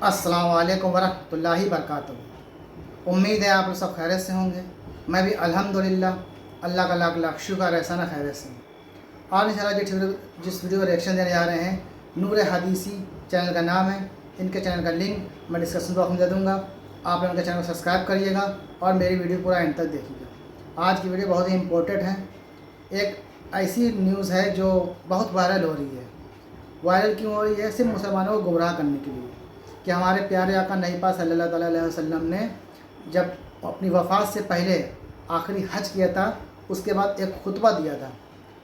अस्सलाम वालेकुम वरहमतुल्लाहि वबरकातुहू। उम्मीद है आप लोग सब खैरियत से होंगे। मैं भी अल्हम्दुलिल्लाह अल्लाह का लाख लाख शुक्र है सना खैरियत से। आज इंशाल्लाह जिस वीडियो का रिएक्शन देने जा रहे हैं, नूर हदीसी चैनल का नाम है। इनके चैनल का लिंक मैं डिस्क्रिप्शन बॉक्स में दे दूँगा। आप लोग इनके चैनल को सब्सक्राइब करिएगा और मेरी वीडियो पूरा एंड तक देखिएगा। आज की वीडियो बहुत ही इम्पोर्टेंट है। एक ऐसी न्यूज़ है जो बहुत वायरल हो रही है। वायरल क्यों हो रही है? सिर्फ मुसलमानों को गुमराह करने के लिए कि हमारे प्यारे आका नबी पाक सल्लल्लाहु अलैहि वसल्लम ने जब अपनी वफ़ात से पहले आखिरी हज किया था, उसके बाद एक खुतबा दिया था।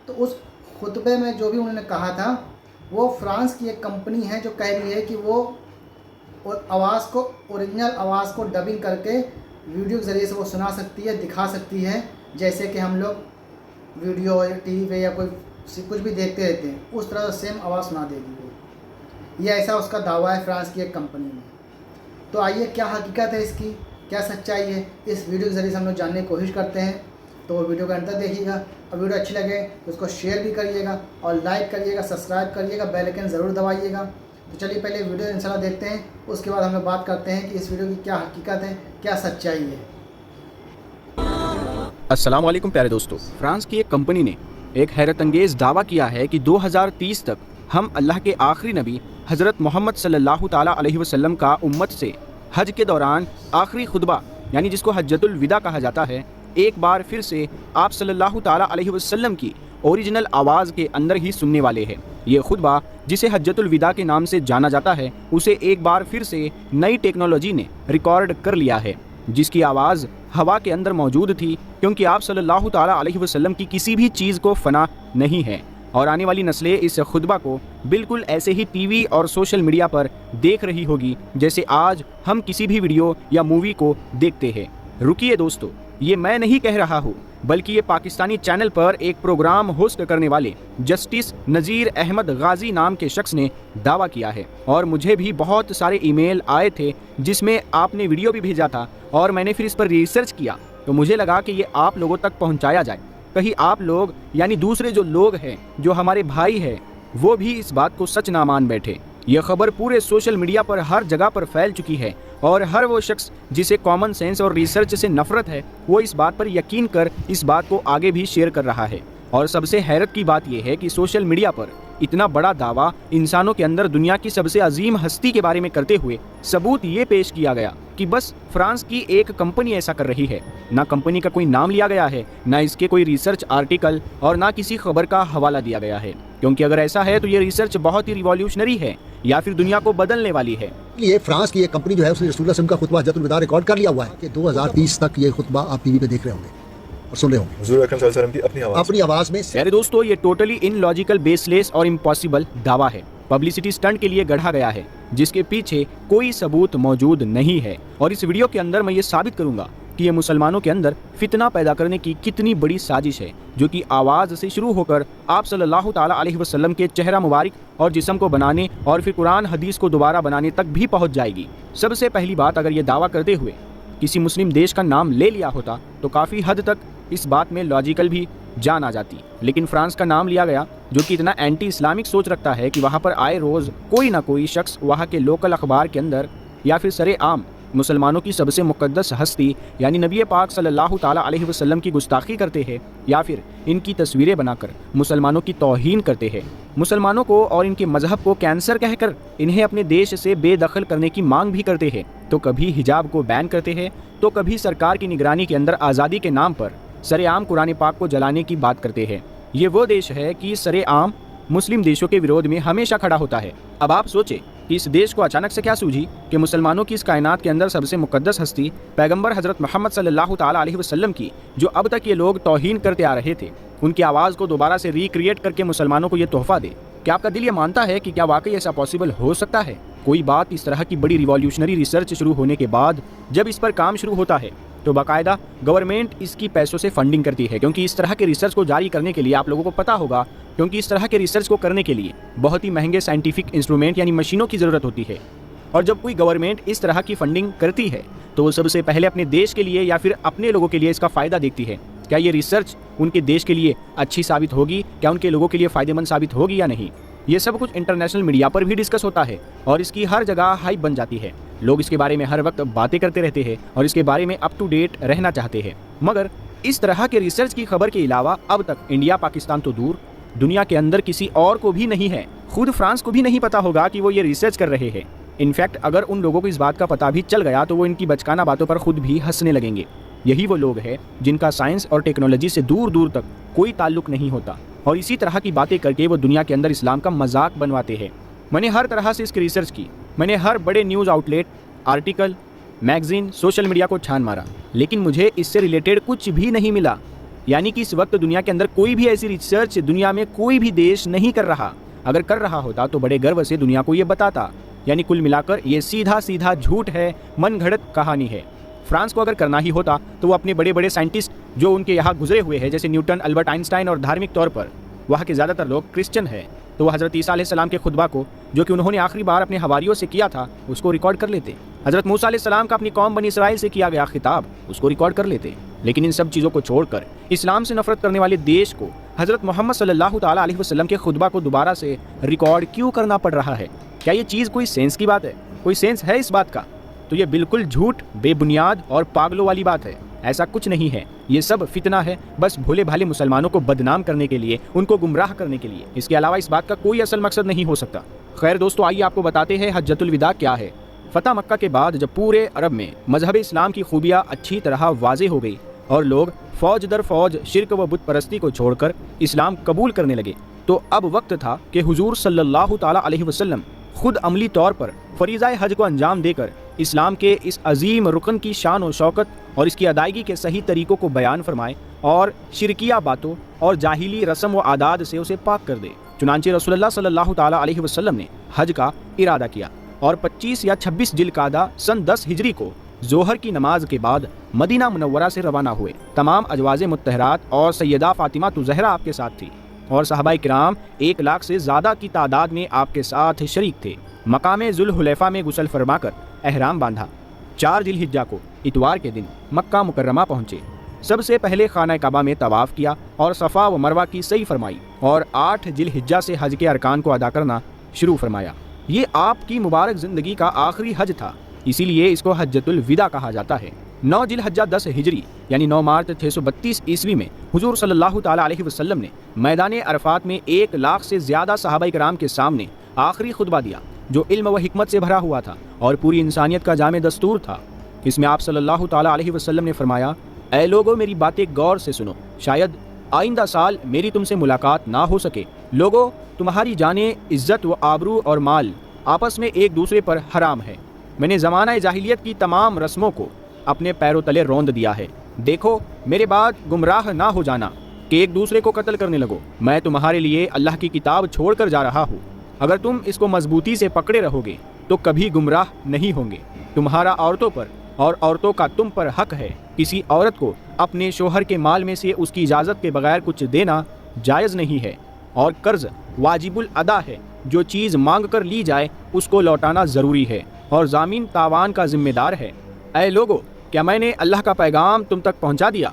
तो उस खुतबे में जो भी उन्होंने कहा था, वो फ्रांस की एक कंपनी है जो कह रही है कि वो आवाज़ को, ओरिजिनल आवाज़ को डबिंग करके वीडियो के ज़रिए से वो सुना सकती है, दिखा सकती है। जैसे कि हम लोग वीडियो या टीवी पे या कुछ भी देखते रहते हैं, उस तरह से सेम आवाज़ सुना देगी वो। ये ऐसा उसका दावा है फ्रांस की एक कंपनी में। तो आइए, क्या हकीकत है इसकी, क्या सच्चाई है, इस वीडियो के ज़रिए से हम लोग जानने की कोशिश करते हैं। तो वीडियो का अंत तक देखिएगा और वीडियो अच्छी लगे तो उसको शेयर भी करिएगा और लाइक करिएगा, सब्सक्राइब करिएगा, बेल आइकन ज़रूर दबाइएगा। तो चलिए पहले वीडियो इंशाल्लाह देखते हैं, उसके बाद हम लोग बात करते हैं कि इस वीडियो की क्या हकीकत है, क्या सच्चाई है। अस्सलाम वालेकुम प्यारे दोस्तों। फ्रांस की एक कंपनी ने एक हैरत अंगेज़ दावा किया है कि 2030 तक हम अल्लाह के आखिरी नबी हज़रत मोहम्मद सल्लल्लाहु ताला अलैहि वसल्लम का उम्मत से हज के दौरान आखिरी खुतबा, यानी जिसको हज्जतुल विदा कहा जाता है, एक बार फिर से आप सल्लल्लाहु ताला अलैहि वसल्लम की ओरिजिनल आवाज़ के अंदर ही सुनने वाले हैं। ये खुतबा, जिसे हज्जतुल विदा के नाम से जाना जाता है, उसे एक बार फिर से नई टेक्नोलॉजी ने रिकॉर्ड कर लिया है, जिसकी आवाज़ हवा के अंदर मौजूद थी, क्योंकि आप सल्लल्लाहु ताला अलैहि वसल्लम की किसी भी चीज़ को फ़ना नहीं है। और आने वाली नस्लें इस खुतबा को बिल्कुल ऐसे ही टीवी और सोशल मीडिया पर देख रही होगी जैसे आज हम किसी भी वीडियो या मूवी को देखते हैं। रुकिए दोस्तों, ये मैं नहीं कह रहा हूँ, बल्कि ये पाकिस्तानी चैनल पर एक प्रोग्राम होस्ट करने वाले जस्टिस नज़ीर अहमद गाजी नाम के शख्स ने दावा किया है। और मुझे भी बहुत सारे ईमेल आए थे जिसमें आपने वीडियो भी भेजा था, और मैंने फिर इस पर रिसर्च किया तो मुझे लगा कि ये आप लोगों तक पहुँचाया जाए। कहीं आप लोग, यानी दूसरे जो लोग हैं, जो हमारे भाई हैं, वो भी इस बात को सच ना मान बैठे। यह खबर पूरे सोशल मीडिया पर हर जगह पर फैल चुकी है, और हर वो शख्स जिसे कॉमन सेंस और रिसर्च से नफरत है, वो इस बात पर यकीन कर इस बात को आगे भी शेयर कर रहा है। और सबसे हैरत की बात यह है कि सोशल मीडिया पर इतना बड़ा दावा इंसानों के अंदर दुनिया की सबसे अजीम हस्ती के बारे में करते हुए सबूत ये पेश किया गया कि बस फ्रांस की एक कंपनी ऐसा कर रही है। ना कंपनी का कोई नाम लिया गया है, ना इसके कोई रिसर्च आर्टिकल, और ना किसी खबर का हवाला दिया गया है। क्योंकि अगर ऐसा है तो ये रिसर्च बहुत ही रिवॉल्यूशनरी है या फिर दुनिया को बदलने वाली है। ये फ्रांस की एक कंपनी जो है उसने रसूलुल्लाह सल्लल्लाहु अलैहि वसल्लम का खुतबा हज्जतुल विदा रिकॉर्ड कर लिया हुआ है कि 2030 तक ये खुतबा आप टीवी पे देख रहे होंगे और सुन रहे होंगे हुज़ूर अकरम सल्लल्लाहु अलैहि वसल्लम की अपनी आवाज़ में। प्यारे दोस्तों, ये टोटली इनलॉजिकल, बेसलेस और इम्पॉसिबल दावा है। पब्लिसिटी स्टंट के लिए गढ़ा गया है, जिसके पीछे कोई सबूत मौजूद नहीं है। और इस वीडियो के अंदर मैं ये साबित करूंगा कि ये मुसलमानों के अंदर फितना पैदा करने की कितनी बड़ी साजिश है, जो कि आवाज़ से शुरू होकर आप सल्लल्लाहु ताला अलैहि वसल्लम के चेहरा मुबारक और जिस्म को बनाने और फिर कुरान हदीस को दोबारा बनाने तक भी पहुंच जाएगी। सबसे पहली बात, अगर ये दावा करते हुए किसी मुस्लिम देश का नाम ले लिया होता तो काफ़ी हद तक इस बात में लॉजिकल भी जान आ जाती। लेकिन फ्रांस का नाम लिया गया, जो कि इतना एंटी इस्लामिक सोच रखता है कि वहाँ पर आए रोज़ कोई ना कोई शख्स वहाँ के लोकल अखबार के अंदर या फिर सरे आम मुसलमानों की सबसे मुक़द्दस हस्ती यानी नबी पाक सल्लल्लाहु ताला अलैहि वसल्लम की गुस्ताखी करते हैं, या फिर इनकी तस्वीरें बनाकर मुसलमानों की तौहीन करते हैं। मुसलमानों को और इनके मजहब को कैंसर कहकर इन्हें अपने देश से बेदखल करने की मांग भी करते हैं। तो कभी हिजाब को बैन करते हैं, तो कभी सरकार की निगरानी के अंदर आज़ादी के नाम पर सरेआम कुरान पाक को जलाने की बात करते हैं। ये वो देश है कि सरेआम मुस्लिम देशों के विरोध में हमेशा खड़ा होता है। अब आप सोचें कि इस देश को अचानक से क्या सूझी कि मुसलमानों की इस कायनात के अंदर सबसे मुक़द्दस हस्ती पैगंबर हज़रत मोहम्मद सल्लल्लाहु ताला अलैहि वसल्लम की, जो अब तक ये लोग तौहीन करते आ रहे थे, उनकी आवाज़ को दोबारा से रिक्रिएट करके मुसलमानों को ये तोहफा दे। क्या आपका दिल ये मानता है कि क्या वाकई ऐसा पॉसिबल हो सकता है? कोई बात इस तरह की बड़ी रिवॉल्यूशनरी रिसर्च शुरू होने के बाद जब इस पर काम शुरू होता है तो बाकायदा गवर्नमेंट इसकी पैसों से फंडिंग करती है। क्योंकि इस तरह के रिसर्च को जारी करने के लिए, आप लोगों को पता होगा, क्योंकि इस तरह के रिसर्च को करने के लिए बहुत ही महंगे साइंटिफिक इंस्ट्रूमेंट यानी मशीनों की ज़रूरत होती है। और जब कोई गवर्नमेंट इस तरह की फंडिंग करती है तो वो सबसे पहले अपने देश के लिए या फिर अपने लोगों के लिए इसका फ़ायदा देखती है। क्या ये रिसर्च उनके देश के लिए अच्छी साबित होगी, क्या उनके लोगों के लिए फ़ायदेमंद साबित होगी या नहीं। ये सब कुछ इंटरनेशनल मीडिया पर भी डिस्कस होता है और इसकी हर जगह हाइप बन जाती है। लोग इसके बारे में हर वक्त बातें करते रहते हैं और इसके बारे में अप टू डेट रहना चाहते हैं। मगर इस तरह के रिसर्च की खबर के अलावा अब तक इंडिया पाकिस्तान तो दूर, दुनिया के अंदर किसी और को भी नहीं है। खुद फ्रांस को भी नहीं पता होगा कि वो ये रिसर्च कर रहे हैं। इनफैक्ट अगर उन लोगों को इस बात का पता भी चल गया तो वो इनकी बचकाना बातों पर खुद भी हंसने लगेंगे। यही वो लोग हैं जिनका साइंस और टेक्नोलॉजी से दूर दूर तक कोई ताल्लुक नहीं होता और इसी तरह की बातें करके वो दुनिया के अंदर इस्लाम का मजाक बनवाते हैं। मैंने हर तरह से इसकी रिसर्च की, मैंने हर बड़े news outlet, article, magazine, social media को छान मारा, लेकिन मुझे इससे रिलेटेड कुछ भी नहीं मिला। यानी कि इस वक्त दुनिया के अंदर कोई भी ऐसी रिसर्च दुनिया में कोई भी देश नहीं कर रहा। अगर कर रहा होता तो बड़े गर्व से दुनिया को ये बताता। यानी कुल मिलाकर ये सीधा सीधा झूठ है, मन घड़त कहानी है। फ्रांस को अगर करना ही होता तो वो अपने बड़े बड़े साइंटिस्ट जो उनके यहाँ गुजरे हुए हैं, जैसे न्यूटन, अल्बर्ट आइंस्टाइन, और धार्मिक तौर पर वहाँ के ज़्यादातर लोग क्रिश्चियन हैं, तो वह हज़रत ईसा अलैहिस्सलाम के खुतबा को जो कि उन्होंने आखिरी बार अपने हवारियों से किया था उसको रिकॉर्ड कर लेते। हज़रत मूसा अलैहिस्सलाम का अपनी कौम बनी इसराइल से किया गया खिताब उसको रिकॉर्ड कर लेते। लेकिन इन सब चीज़ों को छोड़कर इस्लाम से नफरत करने वाले देश को हज़रत मोहम्मद सल्लल्लाहु ताला अलैहि वसल्लम के खुतबा को दोबारा से रिकॉर्ड क्यों करना पड़ रहा है? क्या ये चीज़ कोई सेंस की बात है? कोई सेंस है इस बात का? तो ये बिल्कुल झूठ, बेबुनियाद और पागलों वाली बात है। ऐसा कुछ नहीं है, ये सब फितना है, बस भोले भाले मुसलमानों को बदनाम करने के लिए, उनको गुमराह करने के लिए। इसके अलावा इस बात का कोई असल मकसद नहीं हो सकता। खैर दोस्तों, आइए आपको बताते हैं हज्जतुल विदा क्या है। फतह मक्का के बाद जब पूरे अरब में मजहब इस्लाम की खूबियाँ अच्छी तरह वाज़े हो गई और लोग फौज दर फौज शिर्क व बुत परस्ती को छोड़कर इस्लाम कबूल करने लगे, तो अब वक्त था कि हुजूर सल्लल्लाहु ताला अलैहि वसल्लम खुद अमली तौर पर फरीज़ाए हज को अंजाम देकर इस्लाम के इस अजीम रुकन की शान और शौकत और इसकी अदायगी के सही तरीक़ों को बयान फरमाए और शिरकिया बातों और जाहिली रस्म व आदात से उसे पाक कर दे। चुनांचे रसूलुल्लाह सल्लल्लाहु ताला अलैहि वसल्लम ने हज का इरादा किया और 25 या 26 जिलकादा सन 10 हिजरी को जोहर की नमाज के बाद मदीना मुनव्वरा से रवाना हुए। तमाम अजवाज़े मुत्तहरात और सैयदा फ़ातिमा ज़हरा आपके साथ थी और सहाबाए किराम 1 लाख से ज़्यादा की तादाद में आपके साथ शरीक थे। मकाम ज़ुल्हुलैफ़ा में गुस्ल फरमाकर एहराम बांधा। 4 जिलहिज्जा को इतवार के दिन मक्का मुकर्रमा पहुँचे। सबसे पहले खाना काबा में तवाफ़ किया और सफ़ा व मरवा की सई फरमाई और 8 जिलहिज्जा से हज के अरकान को अदा करना शुरू फरमाया। ये आपकी मुबारक ज़िंदगी का आखिरी हज था, इसीलिए इसको हज्जतुल विदा कहा जाता है। 9 जिलहज्जा 10 हिजरी यानी 9 मार्च 632 ईस्वी में हुजूर सल्लल्लाहु ताला अलैहि वसल्लम ने मैदान अरफात में 1 लाख से ज़्यादा सहाबाए किराम के सामने आखिरी खुतबा दिया, जो इल्म व हिकमत से भरा हुआ था और पूरी इंसानियत का जामे दस्तूर था। इसमें आप सल्लल्लाहु ताला अलैहि वसल्लम ने फरमाया, ऐ लोगों मेरी बातें गौर से सुनो, शायद आइंदा साल मेरी तुमसे मुलाकात ना हो सके। लोगों, तुम्हारी जानें, इज्जत व आबरू और माल आपस में एक दूसरे पर हराम है। मैंने ज़माना जाहिलियत की तमाम रस्मों को अपने पैरों तले रौंद दिया है। देखो, मेरे बाद गुमराह ना हो जाना कि एक दूसरे को कत्ल करने लगो। मैं तुम्हारे लिए अल्लाह की किताब छोड़ कर जा रहा हूँ। अगर तुम इसको मजबूती से पकड़े रहोगे तो कभी गुमराह नहीं होंगे। तुम्हारा औरतों पर और औरतों का तुम पर हक है। किसी औरत को अपने शोहर के माल में से उसकी इजाज़त के बगैर कुछ देना जायज़ नहीं है और कर्ज वाजिबुल अदा है। जो चीज़ मांग कर ली जाए उसको लौटाना ज़रूरी है और ज़ामीन तावान का जिम्मेदार है। ऐ लोगो, क्या मैंने अल्लाह का पैगाम तुम तक पहुंचा दिया?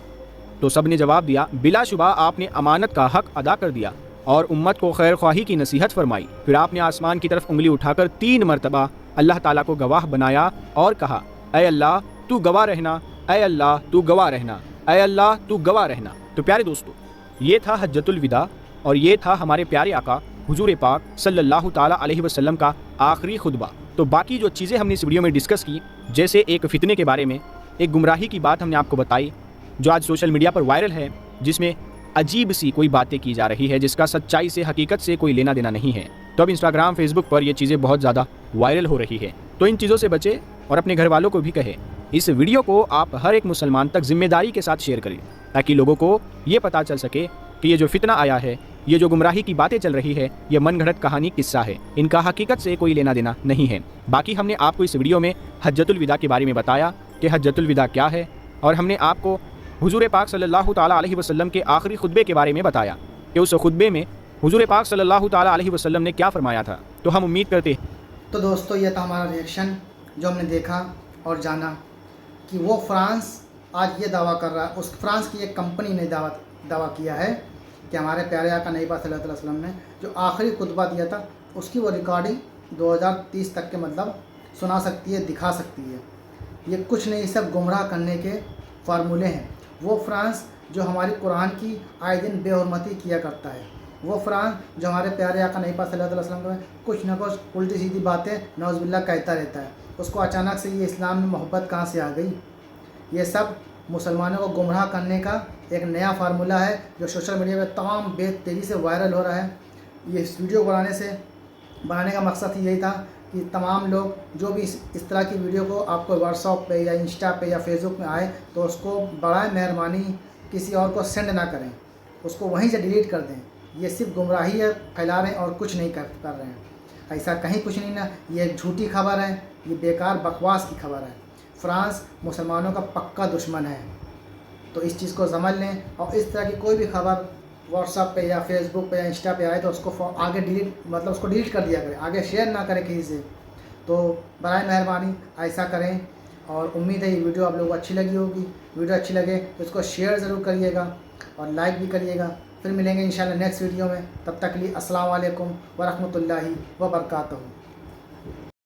तो सब ने जवाब दिया, बिलाशुबा आपने अमानत का हक अदा कर दिया और उम्मत को खैर ख्वाही की नसीहत फरमाई। फिर आपने आसमान की तरफ उंगली उठाकर 3 मरतबा अल्लाह ताला को गवाह बनाया और कहा, ऐ अल्लाह तू गवाह रहना, ऐ अल्लाह तू गवाह रहना, ऐ अल्लाह तू गवाह रहना। तो प्यारे दोस्तों, ये था हज्जतुल विदा और ये था हमारे प्यारे आका हुजूर पाक सल्लल्लाहु ताला अलैहि वसल्लम का आखिरी खुतबा। तो बाकी जो चीज़ें हमने इस वीडियो में डिस्कस की, जैसे एक फितने के बारे में, एक गुमराही की बात हमने आपको बताई जो आज सोशल मीडिया पर वायरल है, जिसमें अजीब सी कोई बातें की जा रही है जिसका सच्चाई से, हकीकत से कोई लेना देना नहीं है। तो अब इंस्टाग्राम, फेसबुक पर ये चीज़ें बहुत ज़्यादा वायरल हो रही है। तो इन चीज़ों से बचे और अपने घर वालों को भी कहें, इस वीडियो को आप हर एक मुसलमान तक जिम्मेदारी के साथ शेयर करें ताकि लोगों को ये पता चल सके कि ये जो फितना आया है, ये जो गुमराही की बातें चल रही है, ये मन घड़त कहानी किस्सा है, इनका हकीकत से कोई लेना देना नहीं है। बाकी हमने आपको इस वीडियो में हज्जतुल विदा के बारे में बताया कि हज्जतुल विदा क्या है और हमने आपको हुजूर पाक सल्लल्लाहु ताला अलैहि वसल्लम के आखिरी खुतबे के बारे में बताया कि उस खुतबे में हुजूर पाक सल्लल्लाहु ताला अलैहि वसल्लम ने क्या फरमाया था। तो हम उम्मीद करते हैं। तो दोस्तों, ये था हमारा रिएक्शन जो हमने देखा और जाना कि वो फ्रांस आज ये दावा कर रहा है, उस फ्रांस की एक कंपनी ने दावा किया है کہ ہمارے پیارے آقا نبی پاک صلی اللہ علیہ وسلم نے جو آخری خطبہ دیا تھا اس کی وہ ریکارڈنگ 2030 تک کے مطلب سنا سکتی ہے، دکھا سکتی ہے۔ یہ کچھ نہیں، سب گمراہ کرنے کے فارمولے ہیں۔ وہ فرانس جو ہماری قرآن کی آئے دن بے حرمتی کیا کرتا ہے، وہ فرانس جو ہمارے پیارے آقا نبی پاک صلی اللہ علیہ وسلم میں کچھ نہ کچھ الٹی سیدھی باتیں نعوذ باللہ کہتا رہتا ہے، اس کو اچانک سے یہ اسلام میں محبت کہاں سے آ گئی؟ یہ سب مسلمانوں کو گمراہ کرنے کا ایک نیا فارمولہ ہے جو سوشل میڈیا پہ تمام بے تیزی سے وائرل ہو رہا ہے۔ یہ اس ویڈیو بنانے کا مقصد یہی تھا کہ تمام لوگ جو بھی اس طرح کی ویڈیو کو آپ کو واٹس ایپ پہ یا انسٹا پہ یا فیس بک میں آئے تو اس کو برائے مہربانی کسی اور کو سینڈ نہ کریں، اس کو وہیں سے ڈیلیٹ کر دیں۔ یہ صرف گمراہی پھیلا رہے ہیں اور کچھ نہیں کر رہے ہیں۔ ایسا کہیں کچھ نہیں نا، یہ ایک جھوٹی خبر ہے، یہ بیکار بکواس کی خبر ہے۔ فرانس مسلمانوں کا پکا دشمن ہے، تو اس چیز کو سمجھ لیں۔ اور اس طرح کی کوئی بھی خبر واٹس ایپ پہ یا فیس بک پہ یا انسٹا پہ آئے تو اس کو آگے اس کو ڈیلیٹ کر دیا کریں، آگے شیئر نہ کریں کسی سے۔ تو برائے مہربانی ایسا کریں، اور امید ہے یہ ویڈیو آپ لوگوں کو اچھی لگی ہوگی۔ ویڈیو اچھی لگے تو اس کو شیئر ضرور کریے گا اور لائک بھی کریے گا۔ پھر ملیں گے انشاءاللہ نیکسٹ ویڈیو میں، تب تک کے لیے السلام علیکم ورحمۃ اللہ وبرکاتہ۔